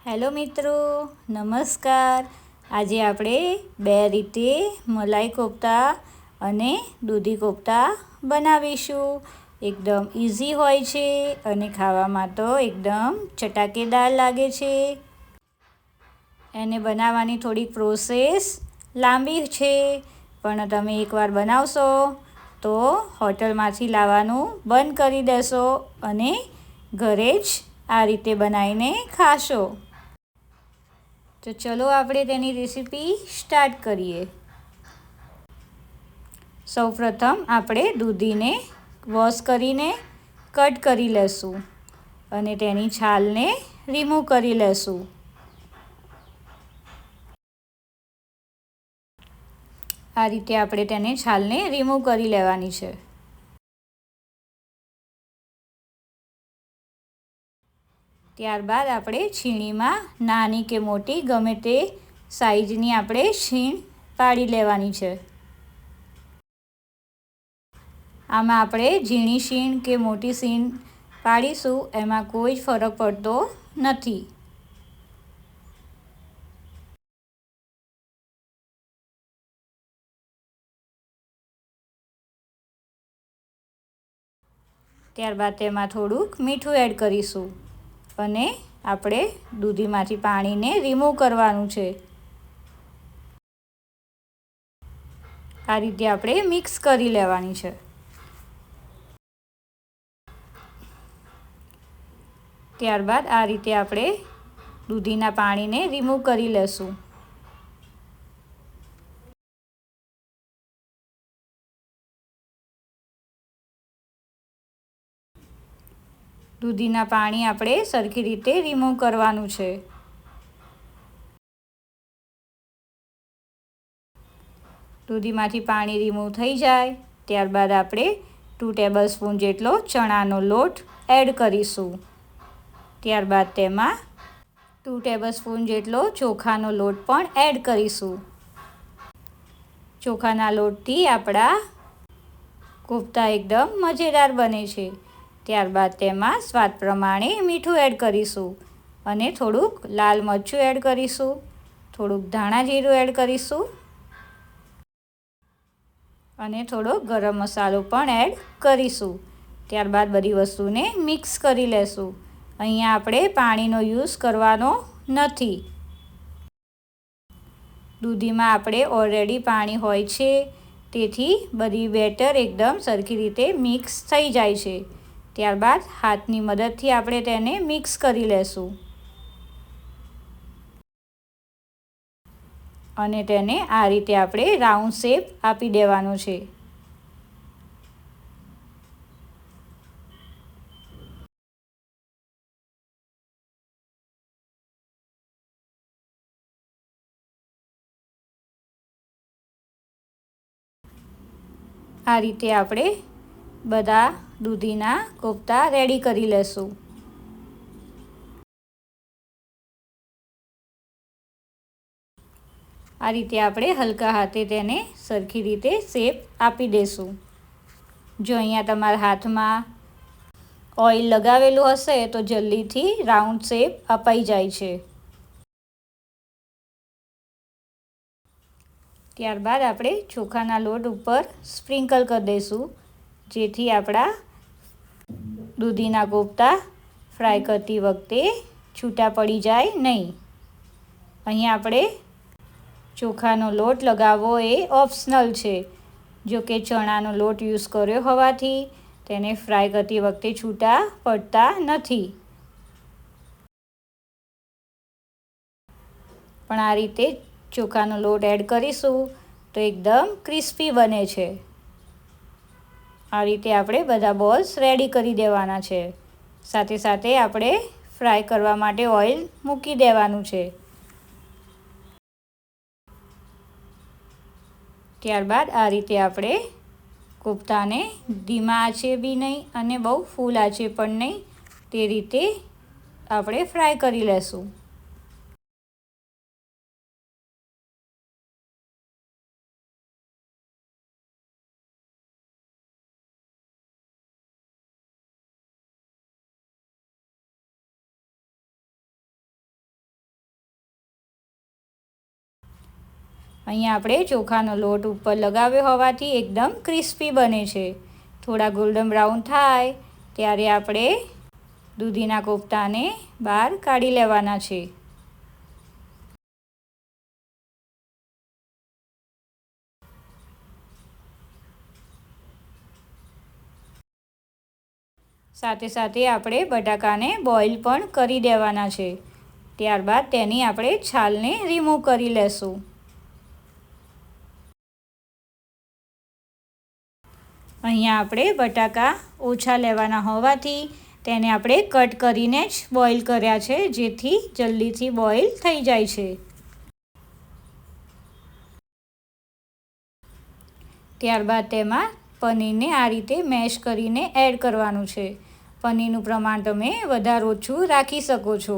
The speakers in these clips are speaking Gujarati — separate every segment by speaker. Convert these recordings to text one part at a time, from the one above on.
Speaker 1: હેલો મિત્રો, નમસ્કાર. આજે આપણે બે રીતે મલાઈ કોફતા અને દૂધી કોફતા બનાવીશું. એકદમ ઇઝી હોય છે અને ખાવામાં તો એકદમ ચટાકેદાર લાગે છે. એને બનાવવાની થોડીક પ્રોસેસ લાંબી છે, પણ તમે એકવાર બનાવશો તો હોટલમાંથી લાવવાનું બંધ કરી દેશો અને ઘરે જ આ રીતે બનાવીને ખાશો. તો ચલો આપણે તેની રેસીપી સ્ટાર્ટ કરીએ. સૌપ્રથમ આપણે દૂધીને વોશ કરીને કટ કરી લેશું અને તેની છાલને રિમૂવ કરી લેશું. આ રીતે આપણે તેને છાલને રિમૂવ કરી લેવાની છે. ત્યારબાદ આપણે છીણીમાં નાની કે મોટી ગમે તે સાઈઝની આપણે છીણ પાડી લેવાની છે. આમાં આપણે ઝીણી છીણ કે મોટી છીણ પાડીશું એમાં કોઈ જ ફરક પડતો નથી. ત્યારબાદ તેમાં થોડુંક મીઠું એડ કરીશું અને આપણે દૂધીમાંથી પાણીને રિમૂવ કરવાનું છે. આ રીતે આપણે મિક્સ કરી લેવાની છે. ત્યારબાદ આ રીતે આપણે દૂધીના પાણીને રિમૂવ કરી લેશું. દૂધીના પાણી આપણે સરખી રીતે રિમૂવ કરવાનું છે. દૂધીમાંથી પાણી રિમૂવ થઈ જાય ત્યારબાદ આપણે 2 ટેબલસ્પૂન જેટલો ચણાનો લોટ એડ કરીશું. ત્યારબાદ તેમાં 2 ટેબલસ્પૂન જેટલો ચોખાનો લોટ પણ એડ કરીશું. ચોખાના લોટથી આપણા કોફતા એકદમ મજેદાર બને છે. ત્યારબાદ તેમાં સ્વાદ પ્રમાણે મીઠું એડ કરીશું અને થોડુંક લાલ મરચું એડ કરીશું, થોડુંક ધાણા જીરું એડ કરીશું અને થોડો ગરમ મસાલો પણ એડ કરીશું. ત્યારબાદ બધી વસ્તુને મિક્સ કરી લેશું. અહીંયા આપણે પાણીનો યુઝ કરવાનો નથી. દૂધીમાં આપણે ઓલરેડી પાણી હોય છે, તેથી બધી બેટર એકદમ સરખી રીતે મિક્સ થઈ જાય છે. ત્યારબાદ હાથની મદદથી આપણે તેને મિક્સ કરી લેશું અને તેને આ રીતે આપણે રાઉન્ડ શેપ આપી દેવાનો છે. આ રીતે આપણે બધા દૂધીના કોફતા રેડી કરી લેશું. આ રીતે આપણે હલકા હાથે તેને સરખી રીતે શેપ આપી દઈશું. જો અહીંયા તમારા હાથમાં ઓઇલ લગાવેલું હશે તો જલ્દીથી રાઉન્ડ શેપ અપાઈ જાય છે. ત્યારબાદ આપણે ચોખાના લોટ ઉપર સ્પ્રિંકલ કરી દઈશું, જેથી આપણા દૂધીના કોફતા ફ્રાય કરતી વખતે છૂટા પડી જાય નહીં. અહીં આપણે ચોખાનો લોટ લગાવવો એ ઓપ્શનલ છે. જો કે ચણાનો લોટ યુઝ કર્યો હોવાથી તેને ફ્રાય કરતી વખતે છૂટા પડતા નથી. પણ આ રીતે ચોખાનો લોટ એડ કરીશું તો એકદમ ક્રિસ્પી બને છે. આ રીતે આપણે બધા બોલ્સ રેડી કરી દેવાના છે. સાથે સાથે આપણે ફ્રાય કરવા માટે ઓઇલ મૂકી દેવાનું છે. ત્યારબાદ આ રીતે આપણે કોફતાને ધીમા આંચે બી નહીં અને બહુ ફૂલ આંચે પણ નહીં, તે રીતે આપણે ફ્રાય કરી લેશું. અહીંયા આપણે ચોખાનો લોટ ઉપર લગાવ્યો હોવાથી એકદમ ક્રિસ્પી બને છે. થોડા ગોલ્ડન બ્રાઉન થાય ત્યારે આપણે દૂધીના કોફતાને બહાર કાઢી લેવાના છે. સાથે સાથે આપણે બટાકાને બોઇલ પણ કરી દેવાના છે. ત્યારબાદ તેની આપણે છાલને રિમૂવ કરી લેશું. અહીંયા આપણે બટાકા ઓછા લેવાના હોવાથી તેને આપણે કટ કરીને જ બોઇલ કર્યા છે, જેથી જલ્દીથી બોઇલ થઈ જાય છે. ત્યારબાદ તેમાં પનીરને આ રીતે મેશ કરીને એડ કરવાનું છે. પનીરનું પ્રમાણ તમે વધારે ઓછું રાખી શકો છો.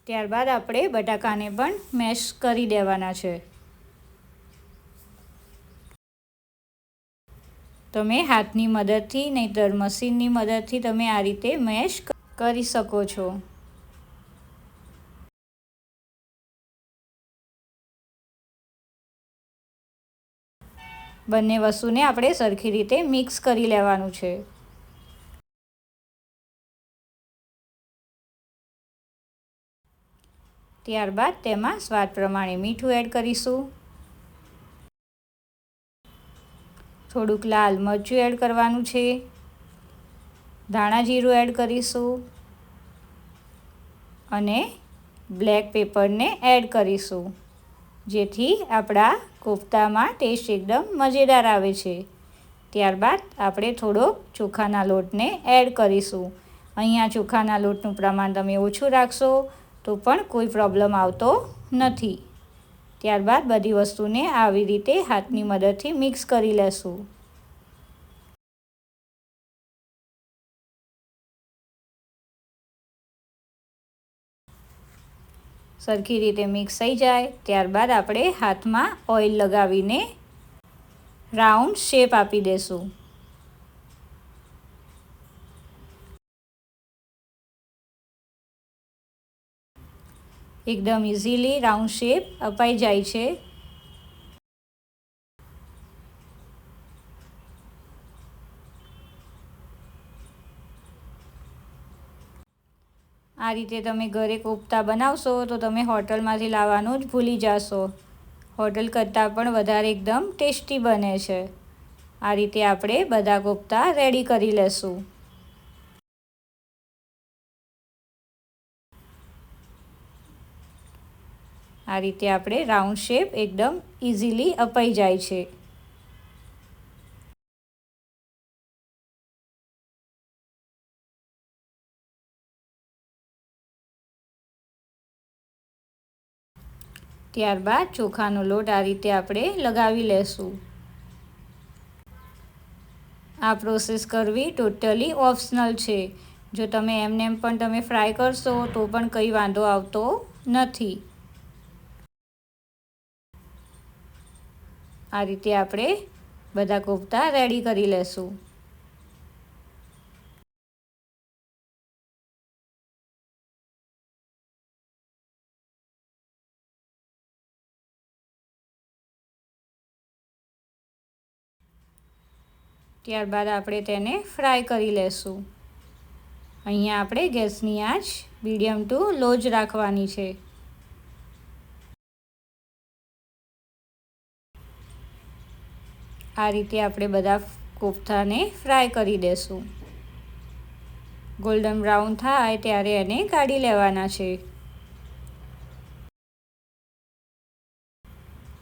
Speaker 1: ત્યારબાદ આપણે બટાકાને પણ મેશ કરી દેવાના છે. તમે હાથની મદદથી નહીંતર મશીનની મદદથી તમે આ રીતે મેશ કરી શકો છો. બંને વસ્તુને આપણે સરખી રીતે મિક્સ કરી લેવાનું છે. ત્યારબાદ તેમાં સ્વાદ પ્રમાણે મીઠું એડ કરીશું. થોડુંક લાલ મરચું એડ કરવાનું છે. ધાણા જીરું એડ કરીશું અને બ્લેક પેપરને એડ કરીશું, જેથી આપણા કોફતામાં ટેસ્ટ એકદમ મજેદાર આવે છે. ત્યારબાદ આપણે થોડોક ચોખાના લોટને એડ કરીશું. અહીંયા ચોખાના લોટનું પ્રમાણ તમે ઓછું રાખશો તો પણ કોઈ પ્રોબ્લેમ આવતો નથી. ત્યારબાદ બધી વસ્તુને આવી રીતે હાથની મદદથી મિક્સ કરી લેશું. સરખી રીતે મિક્સ થઈ જાય ત્યારબાદ આપણે હાથમાં ઓઇલ લગાવીને રાઉન્ડ શેપ આપી દેશું. એકદમ ઇઝીલી રાઉન્ડ શેપ અપાઈ જાય છે. આ રીતે તમે ઘરે કોફતા બનાવશો તો તમે હોટલમાંથી લાવવાનું જ ભૂલી જશો. હોટલ કરતાં પણ વધારે એકદમ ટેસ્ટી બને છે. આ રીતે આપણે બધા કોફતા રેડી કરી લેશું. આ રીતે આપણે રાઉન્ડ શેપ એકદમ ઇઝીલી અપાઈ જાય છે. ત્યારબાદ ચોખાનો લોટ આ રીતે આપણે લગાવી લેશું. આ પ્રોસેસ કરવી ટોટલી ઓપ્શનલ છે. જો તમે એમને પણ તમે ફ્રાય કરશો તો પણ કંઈ વાંધો આવતો નથી. આ રીતે આપણે બધા કોફતા રેડી કરી લેશું. ત્યારબાદ આપણે તેને ફ્રાય કરી લેશું. અહીંયા આપણે ગેસની આંચ મીડિયમ ટુ લો જ રાખવાની છે. આ રીતે આપણે બધા કોફતાને ફ્રાય કરી દેશું. ગોલ્ડન બ્રાઉન થાય ત્યારે એને કાઢી લેવાના છે.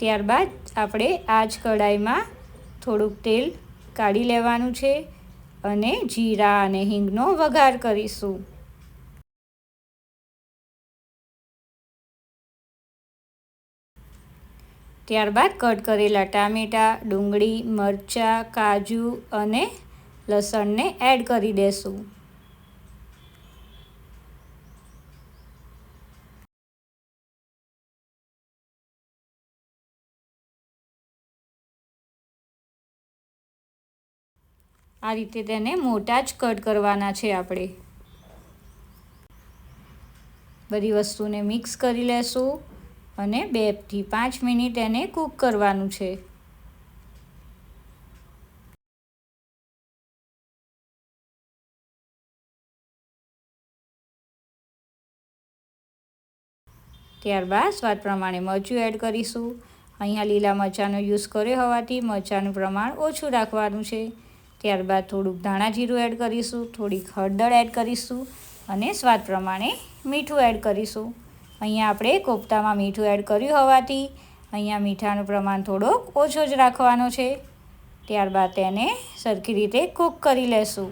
Speaker 1: ત્યારબાદ આપણે આ જ કઢાઈમાં થોડુંક તેલ કાઢી લેવાનું છે અને જીરા અને હિંગનો વઘાર કરીશું. ત્યારબાદ કટ કરેલા ટામેટાં, ડુંગળી, મરચાં, કાજુ અને લસણને એડ કરી દેશું. આ રીતે તેને મોટા જ કટ કરવાના છે આપણે. બધી વસ્તુને મિક્સ કરી લેશું અને 2 થી 5 મિનિટ એને કૂક કરવાનું છે. ત્યારબાદ સ્વાદ પ્રમાણે મરચું એડ કરીશું. અહીંયા લીલા મરચાંનો યુઝ કર્યો હોવાથી મરચાંનું પ્રમાણ ઓછું રાખવાનું છે. ત્યારબાદ થોડુંક ધાણા જીરું એડ કરીશું, થોડીક હળદર એડ કરીશું અને સ્વાદ પ્રમાણે મીઠું એડ કરીશું. અહીંયા આપણે કોફતામાં મીઠું એડ કર્યું હોવાથી અહીંયા મીઠાનું પ્રમાણ થોડોક ઓછો જ રાખવાનો છે. ત્યારબાદ તેને સરખી રીતે કૂક કરી લેશું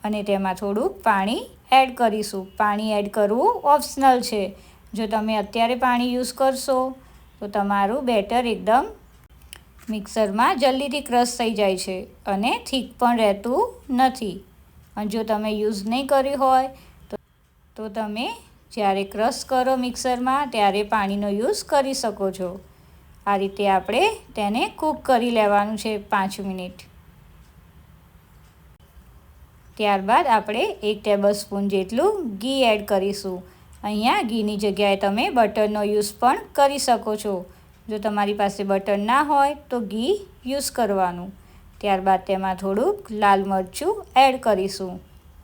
Speaker 1: અને તેમાં થોડુંક પાણી એડ કરીશું. પાણી એડ કરવું ઓપ્શનલ છે. જો તમે અત્યારે પાણી યુઝ કરશો તો તમારું બેટર એકદમ મિક્સરમાં જલ્દીથી ક્રશ થઈ જાય છે અને થીક પણ રહેતું નથી. અને જો તમે યુઝ નહીં કર્યું હોય તો તમે જ્યારે ક્રશ કરો મિક્સરમાં ત્યારે પાણીનો યુઝ કરી શકો છો. આ રીતે આપણે તેને કૂક કરી લેવાનું છે 5 મિનિટ. ત્યારબાદ આપણે 1 ટેબલસ્પૂન જેટલું ઘી એડ કરીશું. અહીંયા ઘીની જગ્યાએ તમે બટરનો યુઝ પણ કરી શકો છો. જો તમારી પાસે બટર ના હોય તો ઘી યુઝ કરવાનું. ત્યારબાદ તેમાં થોડુંક લાલ મરચું એડ કરીશું.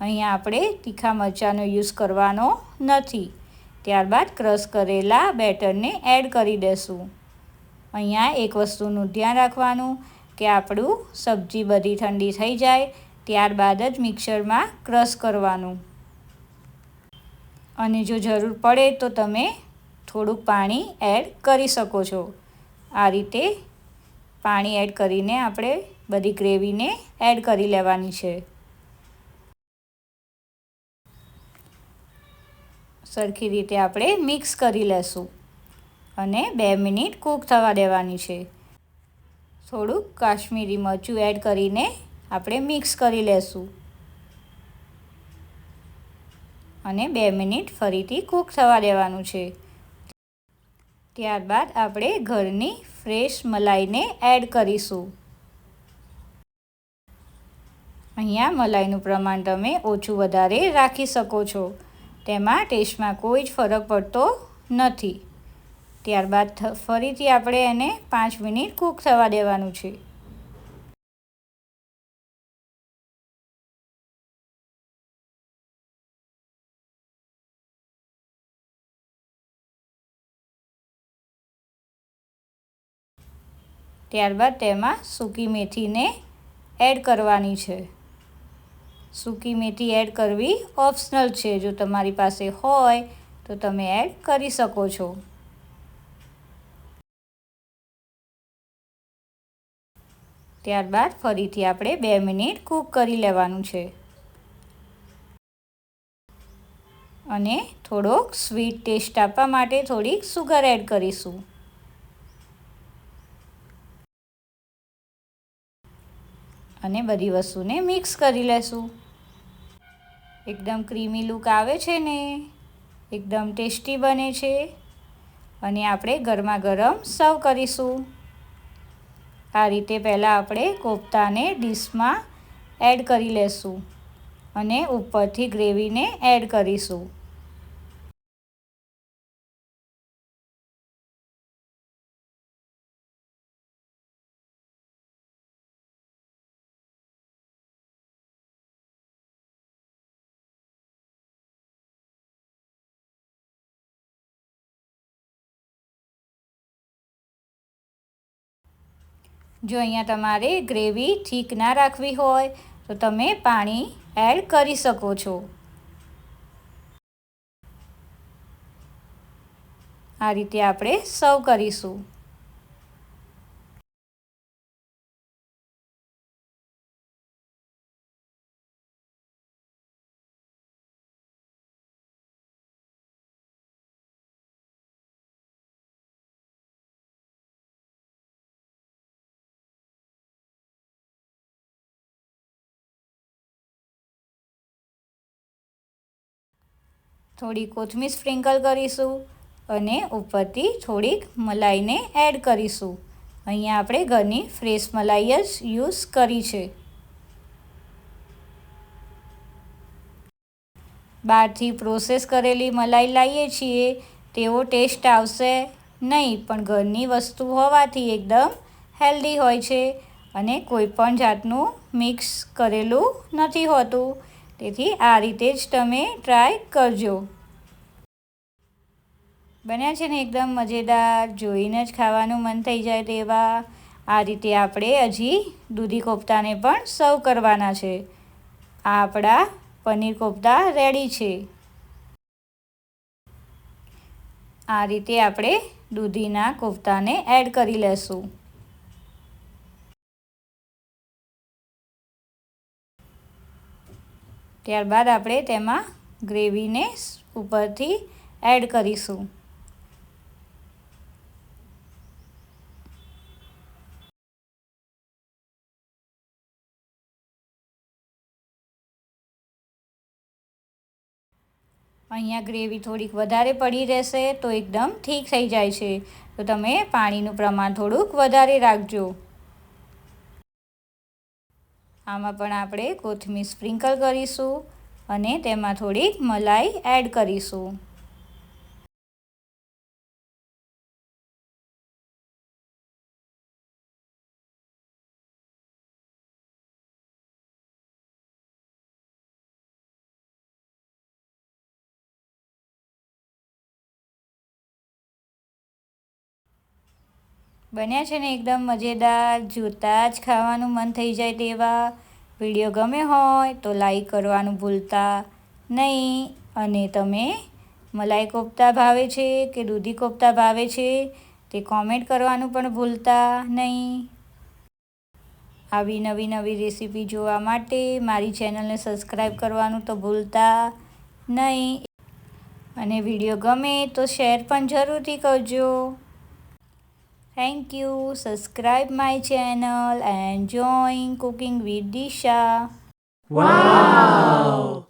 Speaker 1: અહીંયા આપણે તીખા મરચાંનો યુઝ કરવાનો નથી. ત્યારબાદ ક્રશ કરેલા બેટરને એડ કરી દેશું. અહીંયા એક વસ્તુનું ધ્યાન રાખવાનું કે આપણું સબ્જી બધી ઠંડી થઈ જાય ત્યારબાદ જ મિક્સરમાં ક્રશ કરવાનું. અને જો જરૂર પડે તો તમે થોડુંક પાણી એડ કરી શકો છો. આ રીતે પાણી એડ કરીને આપણે બધી ગ્રેવીને એડ કરી લેવાની છે. સરખી રીતે આપણે મિક્સ કરી લેશું અને 2 મિનિટ કૂક થવા દેવાની છે. થોડુંક કાશ્મીરી મરચું એડ કરીને આપણે મિક્સ કરી લેશું અને 2 મિનિટ ફરીથી કૂક થવા દેવાનું છે. ત્યારબાદ આપણે ઘરની ફ્રેશ મલાઈને એડ કરીશું. અહીંયા મલાઈનું પ્રમાણ તમે ઓછું વધારે રાખી શકો છો. તેમાં ટેસ્ટમાં કોઈ જ ફરક પડતો નથી. ત્યારબાદ ફરીથી આપણે એને 5 મિનિટ કૂક થવા દેવાનું છે. ત્યારબાદ તેમાં સૂકી મેથીને એડ કરવાની છે. સૂકી મેથી એડ કરવી ઓપ્શનલ છે. જો તમારી પાસે હોય તો તમે એડ કરી શકો છો. ત્યારબાદ ફરીથી આપણે 2 મિનિટ કૂક કરી લેવાનું છે અને થોડોક સ્વીટ ટેસ્ટ આપવા માટે થોડીક સુગર એડ કરીશું. અને બધી વસ્તુને મિક્સ કરી લેશું. એકદમ ક્રીમી લુક આવે છે ને, એકદમ ટેસ્ટી બને છે અને આપણે ગરમા ગરમ સર્વ કરીશું. આ રીતે પહેલાં આપણે કોફતાને ડીશમાં એડ કરી લેશું અને ઉપરથી ગ્રેવીને એડ કરીશું. જો અહીંયા તમારે ગ્રેવી થીક ના રાખવી હોય તો તમે પાણી એડ કરી શકો છો. આ રીતે આપણે સર્વ કરીશું. થોડી કોથમીર સ્પ્રિંકલ કરીશું અને ઉપરથી થોડીક મલાઈને એડ કરીશું. અહીંયા આપણે ઘરની ફ્રેશ મલાઈ જ યુઝ કરી છે. બહારથી પ્રોસેસ કરેલી મલાઈ લાવીએ છીએ તેવો ટેસ્ટ આવશે નહીં, પણ ઘરની વસ્તુ હોવાથી એકદમ હેલ્ધી હોય છે અને કોઈ પણ જાતનું મિક્સ કરેલું નથી હોતું. તેથી આ રીતે જ તમે ટ્રાય કરજો. બન્યા છે ને એકદમ મજેદાર, જોઈને જ ખાવાનું મન થઈ જાય તેવા. આ રીતે આપણે હજી દૂધી કોફતાને પણ સર્વ કરવાના છે. આ આપણા પનીર કોફતા રેડી છે. આ રીતે આપણે દૂધીના કોફતાને એડ કરી લેશું. ત્યારબાદ આપણે તેમાં ગ્રેવીને ઉપરથી એડ કરીશું. અહીંયા ગ્રેવી થોડીક વધારે પડી રહેશે તો એકદમ ઠીક થઈ જાય છે, તો તમે પાણીનું પ્રમાણ થોડુંક વધારે રાખજો. આમાં પણ આપણે કોથમીર સ્પ્રિંકલ કરીશું અને તેમાં થોડીક મલાઈ એડ કરીશું. બન્યા છે ને એકદમ મજેદાર, જોતાં જ ખાવાનું મન થઈ જાય તેવા. વિડીયો ગમે હોય તો લાઈક કરવાનું ભૂલતા નહીં, અને તમે મલાઈ કોફતા ભાવે છે કે દૂધી કોફતા ભાવે છે તે કોમેન્ટ કરવાનું પણ ભૂલતા નહીં. આવી નવી રેસીપી જોવા માટે મારી ચેનલને સબસ્ક્રાઈબ કરવાનું તો ભૂલતા નહીં, અને વિડીયો ગમે તો શેર પણ જરૂરથી કરજો. Thank you. Subscribe my channel and join Cooking with Disha.
Speaker 2: Wow!